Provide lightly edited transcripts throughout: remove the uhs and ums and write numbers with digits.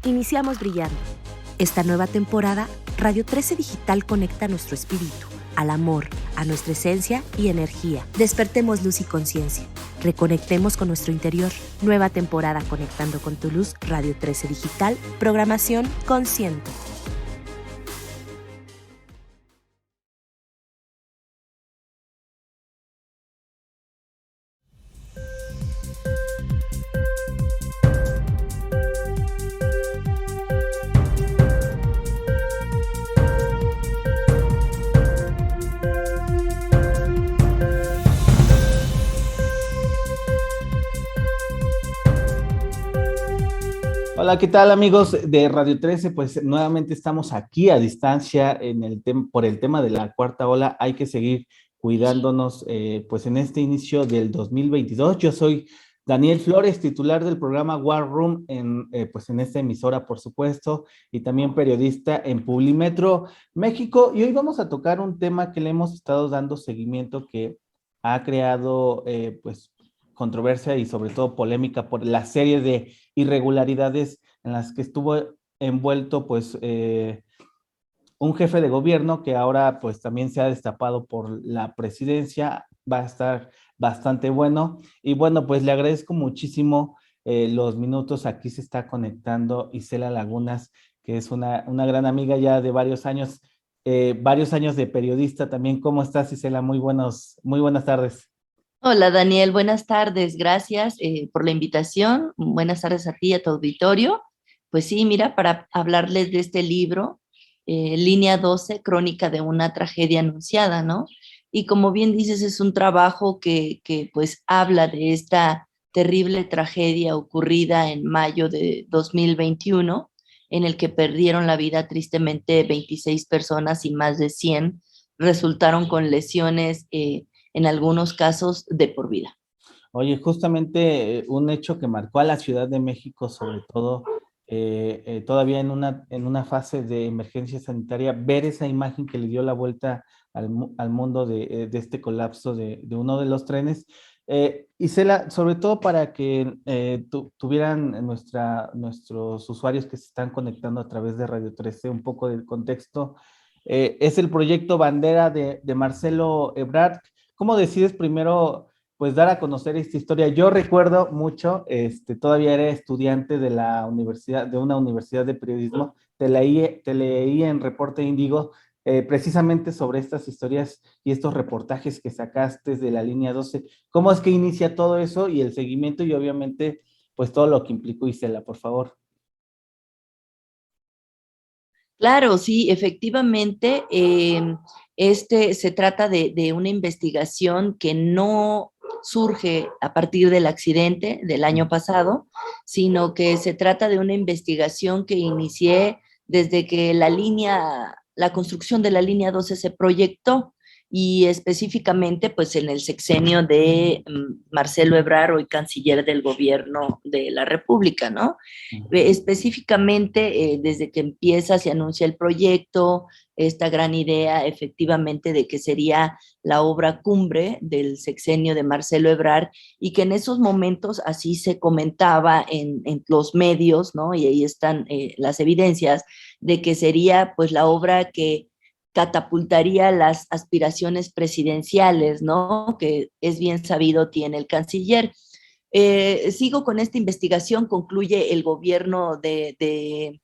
Iniciamos brillando. Esta nueva temporada, Radio 13 Digital conecta nuestro espíritu, al amor, a nuestra esencia y energía. Despertemos luz y conciencia. Reconectemos con nuestro interior. Nueva temporada Conectando con tu Luz, Radio 13 Digital, programación consciente. Hola, ¿qué tal amigos de Radio 13? Pues nuevamente estamos aquí a distancia por el tema de la cuarta ola. Hay que seguir cuidándonos pues en este inicio del 2022. Yo soy Daniel Flores, titular del programa War Room pues en esta emisora, por supuesto, y también periodista en Publimetro México. Y hoy vamos a tocar un tema que le hemos estado dando seguimiento, que ha creado pues controversia y sobre todo polémica por la serie de irregularidades en las que estuvo envuelto pues un jefe de gobierno que ahora pues también se ha destapado por la presidencia. Va a estar bastante bueno y bueno, pues le agradezco muchísimo los minutos. Aquí se está conectando Isela Lagunas, que es una gran amiga ya de varios años de periodista también. ¿Cómo estás, Isela? Muy buenas tardes. Hola Daniel, buenas tardes, gracias por la invitación, buenas tardes a ti y a tu auditorio. Pues sí, mira, para hablarles de este libro, Línea 12, Crónica de una tragedia anunciada, ¿no? Y como bien dices, es un trabajo que pues habla de esta terrible tragedia ocurrida en mayo de 2021, en el que perdieron la vida tristemente 26 personas y más de 100 resultaron con lesiones en algunos casos de por vida. Oye, justamente un hecho que marcó a la Ciudad de México, sobre todo todavía en una fase de emergencia sanitaria, ver esa imagen que le dio la vuelta al mundo de este colapso de uno de los trenes. Isela, sobre todo para que tuvieran nuestros usuarios que se están conectando a través de Radio 13 un poco del contexto, es el proyecto Bandera de Marcelo Ebrard. ¿Cómo decides primero pues dar a conocer esta historia? Yo recuerdo mucho, todavía era estudiante de una universidad de periodismo, te leí en Reporte Índigo precisamente sobre estas historias y estos reportajes que sacaste de la línea 12. ¿Cómo es que inicia todo eso y el seguimiento y obviamente pues todo lo que implicó, Isela, por favor? Claro, sí, efectivamente, se trata de una investigación que no surge a partir del accidente del año pasado, sino que se trata de una investigación que inicié desde que la construcción de la línea 12 se proyectó y específicamente pues en el sexenio de Marcelo Ebrard, hoy canciller del gobierno de la República, ¿no? Específicamente desde que empieza, se anuncia el proyecto, esta gran idea efectivamente de que sería la obra cumbre del sexenio de Marcelo Ebrard y que en esos momentos así se comentaba en los medios, ¿no? Y ahí están las evidencias de que sería pues la obra que catapultaría las aspiraciones presidenciales, ¿no? Que es bien sabido tiene el canciller. Sigo con esta investigación, concluye el gobierno de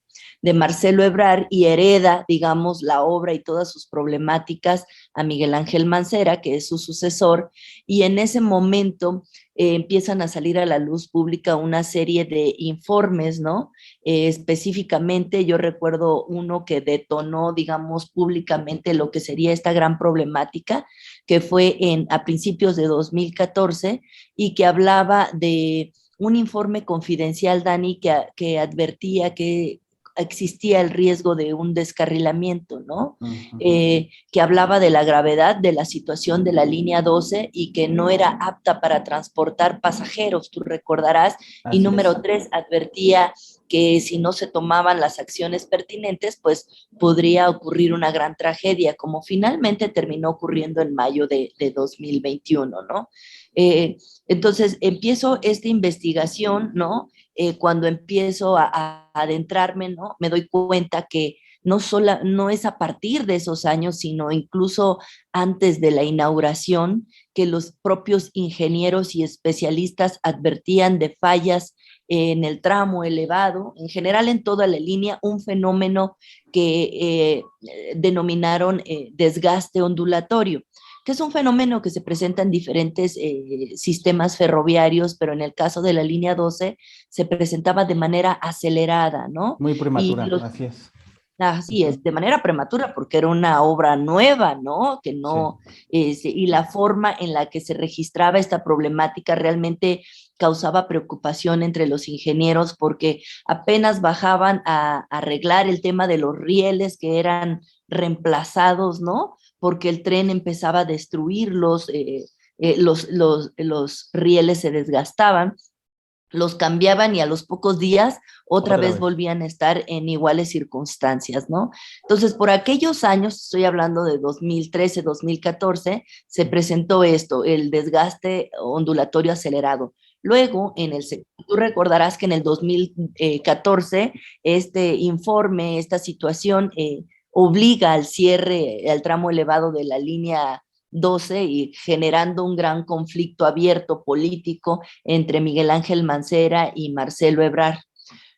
Marcelo Ebrard y hereda, digamos, la obra y todas sus problemáticas a Miguel Ángel Mancera, que es su sucesor, y en ese momento empiezan a salir a la luz pública una serie de informes, ¿no? Específicamente yo recuerdo uno que detonó, digamos, públicamente lo que sería esta gran problemática, que fue a principios de 2014 y que hablaba de un informe confidencial, Dani, que advertía que existía el riesgo de un descarrilamiento, ¿no? Que hablaba de la gravedad de la situación de la línea 12 y que no era apta para transportar pasajeros, tú recordarás. Y Así es. número 3, advertía que si no se tomaban las acciones pertinentes, pues podría ocurrir una gran tragedia, como finalmente terminó ocurriendo en mayo de 2021, ¿no? Entonces empiezo esta investigación, ¿no? cuando empiezo a adentrarme, ¿no? Me doy cuenta que no es a partir de esos años, sino incluso antes de la inauguración, que los propios ingenieros y especialistas advertían de fallas en el tramo elevado, en general en toda la línea, un fenómeno que denominaron desgaste ondulatorio, que es un fenómeno que se presenta en diferentes sistemas ferroviarios, pero en el caso de la línea 12 se presentaba de manera acelerada, ¿no? Muy Y prematura, los así es. Así es, de manera prematura, porque era una obra nueva, ¿no? Que Sí, no, y la forma en la que se registraba esta problemática realmente causaba preocupación entre los ingenieros porque apenas bajaban a arreglar el tema de los rieles que eran reemplazados, ¿no? Porque el tren empezaba a destruirlos, los rieles se desgastaban, los cambiaban y a los pocos días otra otra vez vez. volvían a estar en iguales circunstancias, ¿no? Entonces, por aquellos años, estoy hablando de 2013, 2014, se presentó esto, el desgaste ondulatorio acelerado. Luego, tú recordarás que en el 2014, este informe, esta situación, obliga al cierre, al tramo elevado de la línea 12 y generando un gran conflicto abierto político entre Miguel Ángel Mancera y Marcelo Ebrard.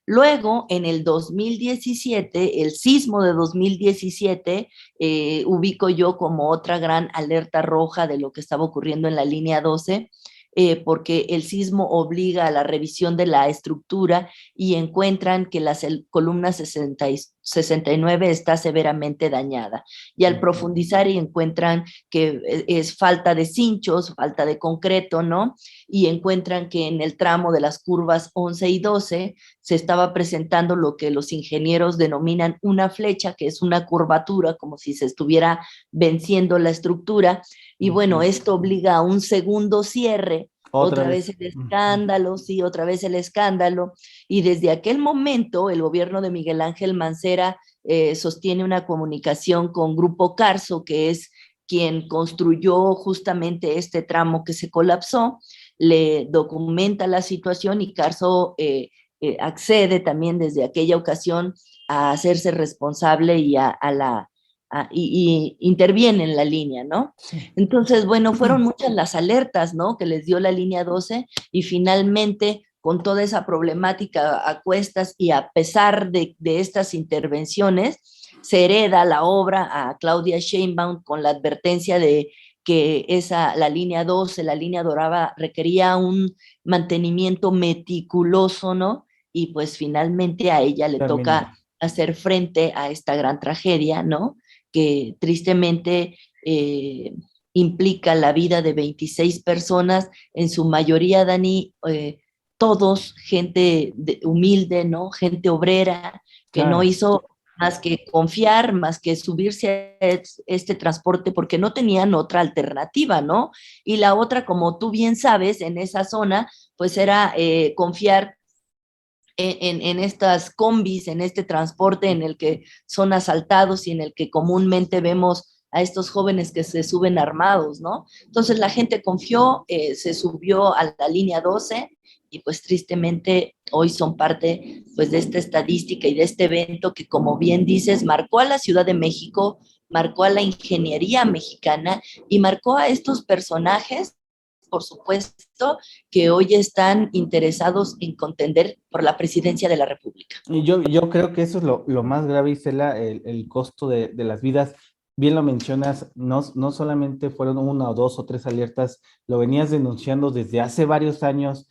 Luego, en el 2017, el sismo de 2017, ubico yo como otra gran alerta roja de lo que estaba ocurriendo en la línea 12, porque el sismo obliga a la revisión de la estructura y encuentran que la columna 69 está severamente dañada. Y al profundizar y encuentran que es falta de cinchos, falta de concreto, ¿no? Y encuentran que en el tramo de las curvas 11 y 12 se estaba presentando lo que los ingenieros denominan una flecha, que es una curvatura, como si se estuviera venciendo la estructura. Y bueno, esto obliga a un segundo cierre, Otra otra vez vez. el escándalo, sí, otra vez el escándalo. Y desde aquel momento, el gobierno de Miguel Ángel Mancera sostiene una comunicación con Grupo Carso, que es quien construyó justamente este tramo que se colapsó, le documenta la situación y Carso accede también desde aquella ocasión a hacerse responsable y y interviene en la línea, ¿no? Sí. Entonces, bueno, fueron muchas las alertas, ¿no? Que les dio la línea 12 y finalmente, con toda esa problemática a cuestas y a pesar de estas intervenciones, se hereda la obra a Claudia Sheinbaum con la advertencia de que la línea 12, la línea dorada, requería un mantenimiento meticuloso, ¿no? Y pues finalmente a ella le Terminó. toca hacer frente a esta gran tragedia, ¿no? Que tristemente implica la vida de 26 personas, en su mayoría, Dani, todos gente humilde, ¿no? Gente obrera, que no Claro, hizo más que confiar, más que subirse a este transporte porque no tenían otra alternativa, ¿no? Y la otra, como tú bien sabes, en esa zona, pues era confiar en estas combis, en este transporte en el que son asaltados y en el que comúnmente vemos a estos jóvenes que se suben armados, ¿no? Entonces la gente confió, se subió a la línea 12 y pues tristemente hoy son parte pues de esta estadística y de este evento que, como bien dices, marcó a la Ciudad de México, marcó a la ingeniería mexicana y marcó a estos personajes, por supuesto, que hoy están interesados en contender por la presidencia de la República. y yo creo que eso es lo más grave, Isela, el costo de las vidas. Bien lo mencionas, no solamente fueron una o dos o tres alertas, lo venías denunciando desde hace varios años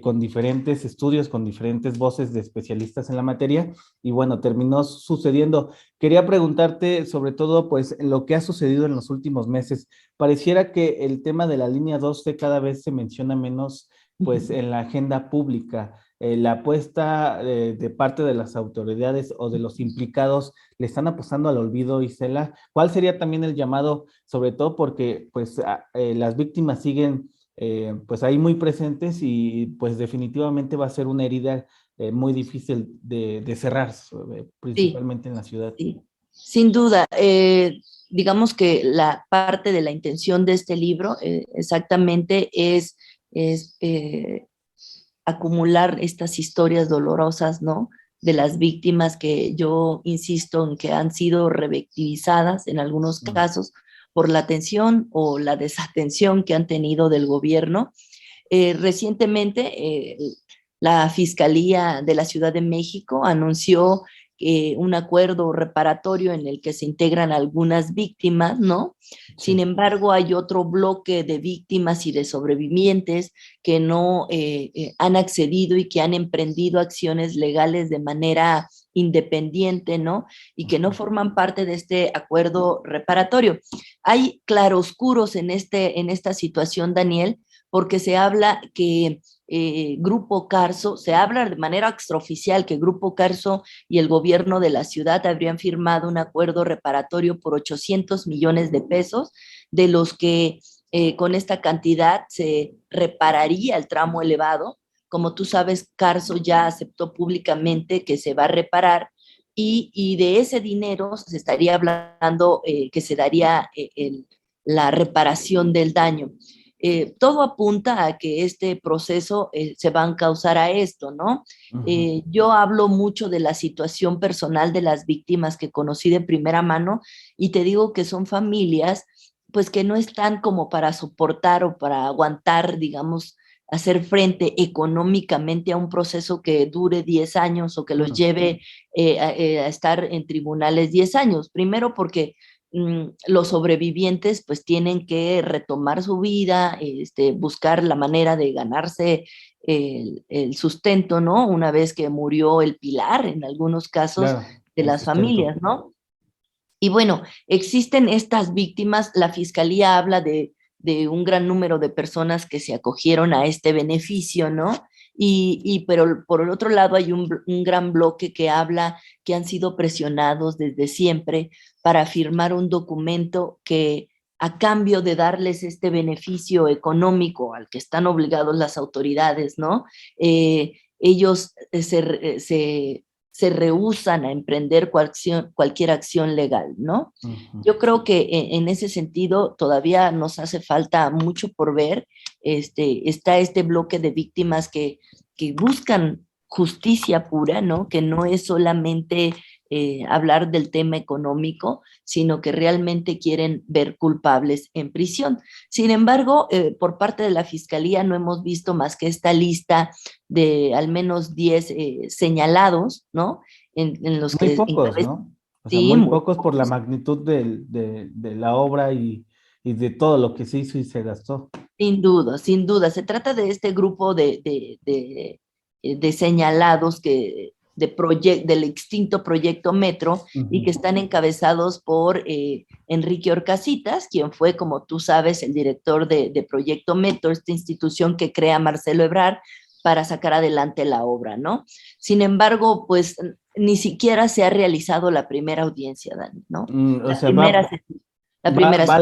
con diferentes estudios, con diferentes voces de especialistas en la materia, y bueno, terminó sucediendo. Quería preguntarte sobre todo, pues, lo que ha sucedido en los últimos meses. Pareciera que el tema de la línea 12 cada vez se menciona menos, pues, en la agenda pública. La apuesta de parte de las autoridades o de los implicados le están apostando al olvido, Isela. ¿Cuál sería también el llamado, sobre todo porque pues las víctimas siguen pues ahí muy presentes y pues definitivamente va a ser una herida muy difícil de cerrar, Sí, principalmente en la ciudad? sí, sin duda. Digamos que la parte de la intención de este libro exactamente es acumular estas historias dolorosas, ¿no? De las víctimas que yo insisto en que han sido revictimizadas en algunos casos por la atención o la desatención que han tenido del gobierno. Recientemente, la Fiscalía de la Ciudad de México anunció un acuerdo reparatorio en el que se integran algunas víctimas, ¿no? Sí. Sin embargo, hay otro bloque de víctimas y de sobrevivientes que no han accedido y que han emprendido acciones legales de manera independiente, ¿no? Y que no forman parte de este acuerdo reparatorio. Hay claroscuros en esta situación, Daniel, porque se habla que Grupo Carso, se habla de manera extraoficial que Grupo Carso y el gobierno de la ciudad habrían firmado un acuerdo reparatorio por 800 millones de pesos, de los que con esta cantidad se repararía el tramo elevado. Como tú sabes, Carso ya aceptó públicamente que se va a reparar y de ese dinero se estaría hablando que se daría la reparación del daño. Todo apunta a que este proceso se va a encauzar a esto, ¿no? Yo hablo mucho de la situación personal de las víctimas que conocí de primera mano y te digo que son familias pues que no están como para soportar o para aguantar, digamos, hacer frente económicamente a un proceso que dure 10 años o que los lleve a estar en tribunales 10 años. Primero porque los sobrevivientes pues tienen que retomar su vida, buscar la manera de ganarse el sustento, ¿no? Una vez que murió el pilar, en algunos casos, claro, de las familias, ¿no? Y bueno, existen estas víctimas, la Fiscalía habla de un gran número de personas que se acogieron a este beneficio, ¿no? Pero por el otro lado hay un gran bloque que habla que han sido presionados desde siempre para firmar un documento que a cambio de darles este beneficio económico al que están obligados las autoridades, ¿no? Ellos se rehúsan a emprender cualquier acción legal, ¿no? Yo creo que en ese sentido todavía nos hace falta mucho por ver. Está este bloque de víctimas que buscan justicia pura, ¿no? Que no es solamente hablar del tema económico, sino que realmente quieren ver culpables en prisión. Sin embargo, por parte de la Fiscalía no hemos visto más que esta lista de al menos 10 señalados, ¿no? En los muy que... pocos, ¿no? O sea, sí, muy pocos por la magnitud de la obra y de todo lo que se hizo y se gastó. Sin duda, sin duda. Se trata de este grupo de señalados que del extinto proyecto Metro y que están encabezados por Enrique Orcasitas, quien fue, como tú sabes, el director de Proyecto Metro, esta institución que crea Marcelo Ebrard para sacar adelante la obra, ¿no? Sin embargo, pues ni siquiera se ha realizado la primera audiencia, Dani, ¿no? Va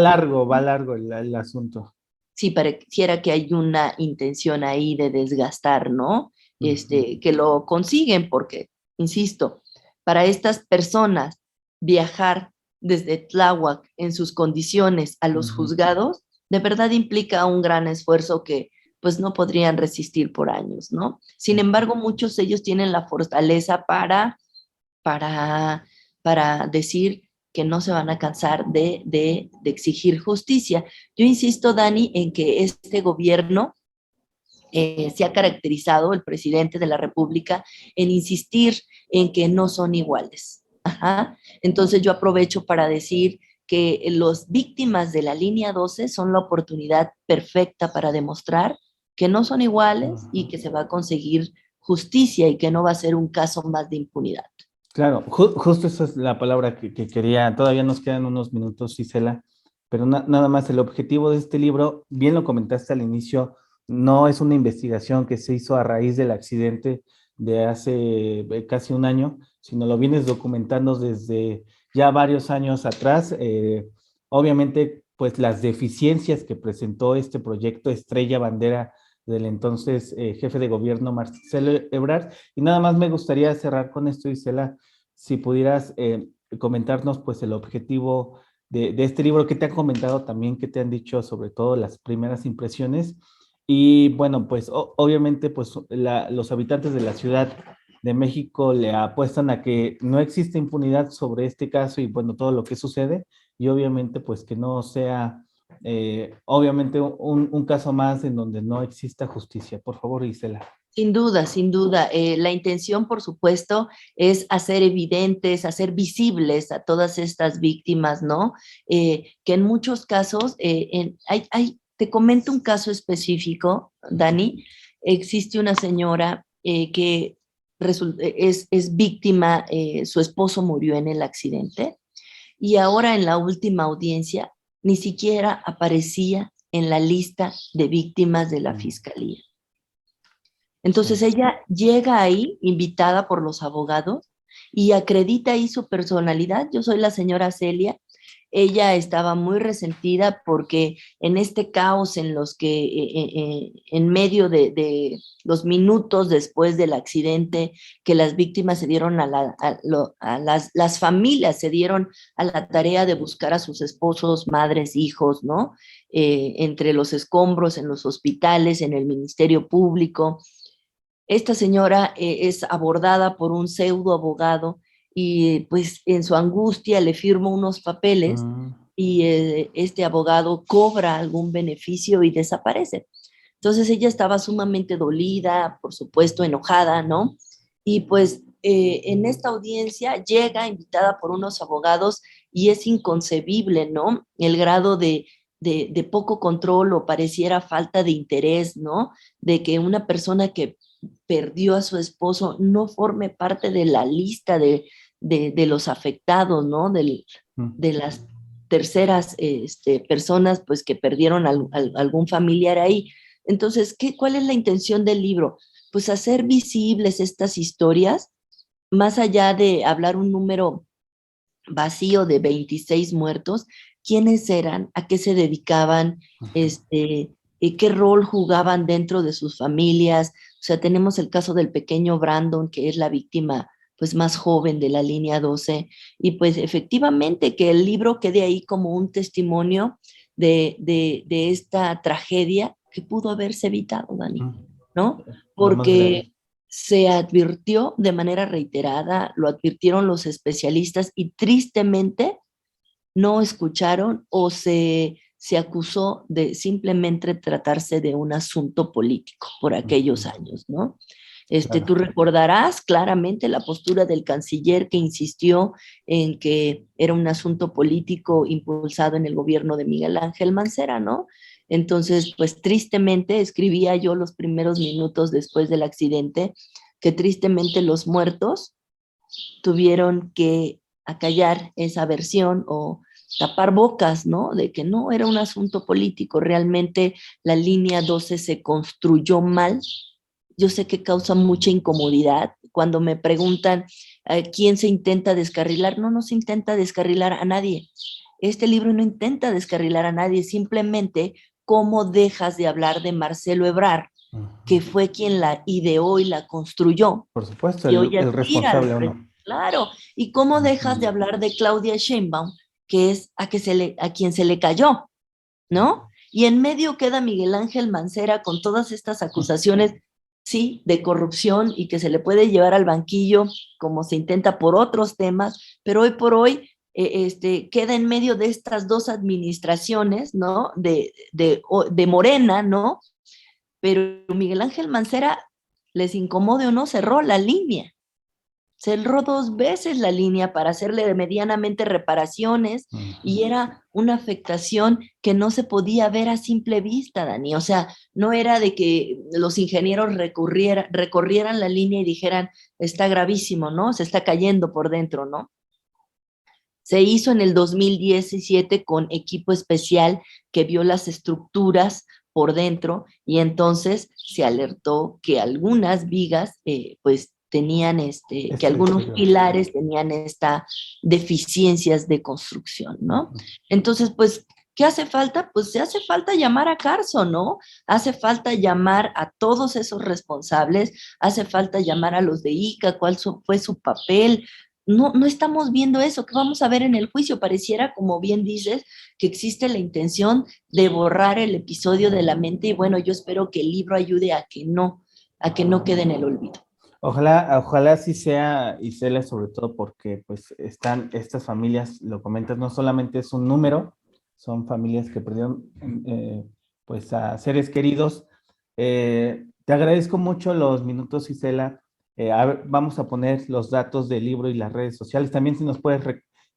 largo el asunto. Sí, pareciera que hay una intención ahí de desgastar, ¿no? Que lo consiguen porque, insisto, para estas personas viajar desde Tláhuac en sus condiciones a los juzgados, de verdad implica un gran esfuerzo que pues no podrían resistir por años, ¿no? Sin embargo, muchos de ellos tienen la fortaleza para decir que no se van a cansar de exigir justicia. Yo insisto, Dani, en que este gobierno se ha caracterizado, el presidente de la República, en insistir en que no son iguales. Ajá. Entonces yo aprovecho para decir que las víctimas de la línea 12 son la oportunidad perfecta para demostrar que no son iguales y que se va a conseguir justicia y que no va a ser un caso más de impunidad. Claro, justo esa es la palabra que quería. Todavía nos quedan unos minutos, Gisela, pero nada más el objetivo de este libro, bien lo comentaste al inicio, no es una investigación que se hizo a raíz del accidente de hace casi un año, sino lo vienes documentando desde ya varios años atrás. Obviamente, pues las deficiencias que presentó este proyecto estrella bandera del entonces jefe de gobierno Marcelo Ebrard. Y nada más me gustaría cerrar con esto, Gisela, si pudieras comentarnos pues el objetivo de este libro, que te han comentado también, que te han dicho sobre todo las primeras impresiones, Y bueno, pues obviamente pues los habitantes de la Ciudad de México le apuestan a que no existe impunidad sobre este caso y bueno, todo lo que sucede y obviamente pues que no sea obviamente un caso más en donde no exista justicia. Por favor, Gisela. Sin duda, sin duda. La intención, por supuesto, es hacer evidentes, hacer visibles a todas estas víctimas, ¿no? Que en muchos casos, te comento un caso específico, Dani. Existe una señora que es víctima, su esposo murió en el accidente y ahora en la última audiencia ni siquiera aparecía en la lista de víctimas de la fiscalía. Entonces Sí. ella llega ahí, invitada por los abogados, y acredita ahí su personalidad. Yo soy la señora Celia. Ella estaba muy resentida porque en este caos en los que, en medio de los minutos después del accidente, que las víctimas se dieron las familias se dieron a la tarea de buscar a sus esposos, madres, hijos, ¿no? Entre los escombros, en los hospitales, en el Ministerio Público. Esta señora es abordada por un pseudo abogado y pues en su angustia le firma unos papeles y este abogado cobra algún beneficio y desaparece. Entonces ella estaba sumamente dolida, por supuesto enojada, ¿no? Y pues en esta audiencia llega invitada por unos abogados y es inconcebible, ¿no? El grado de poco control o pareciera falta de interés, ¿no? De que una persona que perdió a su esposo no forme parte de la lista de los afectados, ¿no? De las terceras personas pues que perdieron algún familiar ahí. Entonces, ¿cuál es la intención del libro? Pues hacer visibles estas historias, más allá de hablar un número vacío de 26 muertos, quiénes eran, a qué se dedicaban, qué rol jugaban dentro de sus familias. O sea, tenemos el caso del pequeño Brandon, que es la víctima pues más joven de la línea 12, y pues efectivamente que el libro quede ahí como un testimonio de esta tragedia que pudo haberse evitado, Dani, ¿no? Porque se advirtió de manera reiterada, lo advirtieron los especialistas y tristemente no escucharon o se acusó de simplemente tratarse de un asunto político por aquellos años, ¿no? Claro. Tú recordarás claramente la postura del canciller que insistió en que era un asunto político impulsado en el gobierno de Miguel Ángel Mancera, ¿no? Entonces, pues tristemente escribía yo los primeros minutos después del accidente que tristemente los muertos tuvieron que acallar esa versión o tapar bocas, ¿no? De que no era un asunto político, realmente la línea 12 se construyó mal. Yo sé que causa mucha incomodidad cuando me preguntan quién se intenta descarrilar. No se intenta descarrilar a nadie. Este libro no intenta descarrilar a nadie, simplemente cómo dejas de hablar de Marcelo Ebrard, que fue quien la ideó y la construyó. Por supuesto, Y hoy el aspira responsable o no. claro. ¿Y cómo dejas de hablar de Claudia Sheinbaum, que es a quien se le cayó, ¿no? Y en medio queda Miguel Ángel Mancera con todas estas acusaciones, sí, de corrupción y que se le puede llevar al banquillo como se intenta por otros temas, pero hoy por hoy queda en medio de estas dos administraciones, ¿no? De Morena, ¿no? Pero Miguel Ángel Mancera, les incomode o no, cerró la línea. Cerró 2 veces la línea para hacerle medianamente reparaciones y era una afectación que no se podía ver a simple vista, Dani. O sea, no era de que los ingenieros recorrieran la línea y dijeran, está gravísimo, ¿no? Se está cayendo por dentro, ¿no? Se hizo en el 2017 con equipo especial que vio las estructuras por dentro y entonces se alertó que algunas vigas, pues tenían que algunos pilares tenían deficiencias de construcción, ¿no? Entonces, pues, ¿qué hace falta? Pues se hace falta llamar a Carso, ¿no? Hace falta llamar a todos esos responsables, hace falta llamar a los de ICA, cuál fue su papel, no estamos viendo eso. ¿Qué vamos a ver en el juicio? Pareciera, como bien dices, que existe la intención de borrar el episodio de la mente, y bueno, yo espero que el libro ayude a que no quede en el olvido. Ojalá así sea, Isela, sobre todo porque pues están estas familias, lo comentas, no solamente es un número, son familias que perdieron pues a seres queridos. Te agradezco mucho los minutos, Isela. Vamos a poner los datos del libro y las redes sociales. También si nos puedes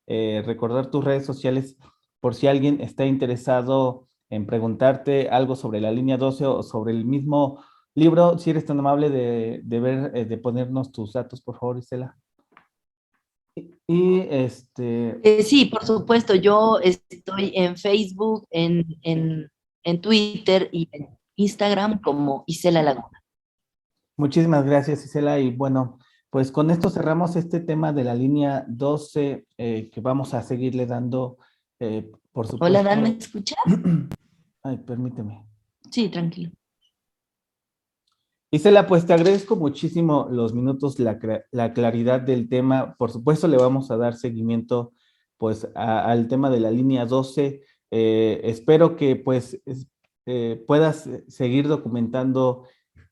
recordar tus redes sociales por si alguien está interesado en preguntarte algo sobre la línea 12 o sobre el mismo libro, si eres tan amable de ponernos tus datos, por favor, Isela. Sí, por supuesto, yo estoy en Facebook, en Twitter y en Instagram como Isela Laguna. Muchísimas gracias, Isela. Y bueno, pues con esto cerramos este tema de la línea 12 que vamos a seguirle dando, por supuesto. Hola, Dan, ¿me escuchas? Ay, permíteme. Sí, tranquilo. Isela, pues te agradezco muchísimo los minutos, la claridad del tema. Por supuesto, le vamos a dar seguimiento pues al tema de la línea 12. Espero que pues puedas seguir documentando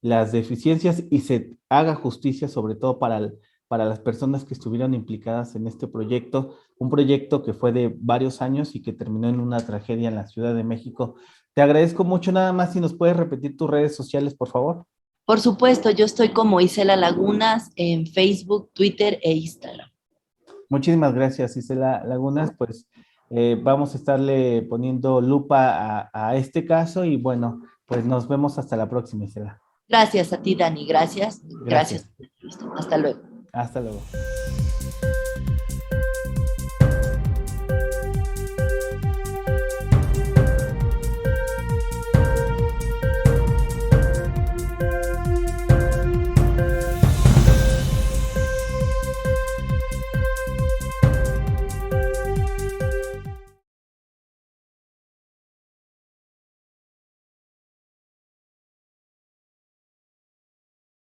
las deficiencias y se haga justicia, sobre todo para las personas que estuvieron implicadas en este proyecto, un proyecto que fue de varios años y que terminó en una tragedia en la Ciudad de México. Te agradezco mucho. Nada más si nos puedes repetir tus redes sociales, por favor. Por supuesto, yo estoy como Isela Lagunas en Facebook, Twitter e Instagram. Muchísimas gracias, Isela Lagunas. Pues vamos a estarle poniendo lupa a este caso y bueno, pues nos vemos hasta la próxima, Isela. Gracias a ti, Dani. Gracias. Hasta luego. Hasta luego.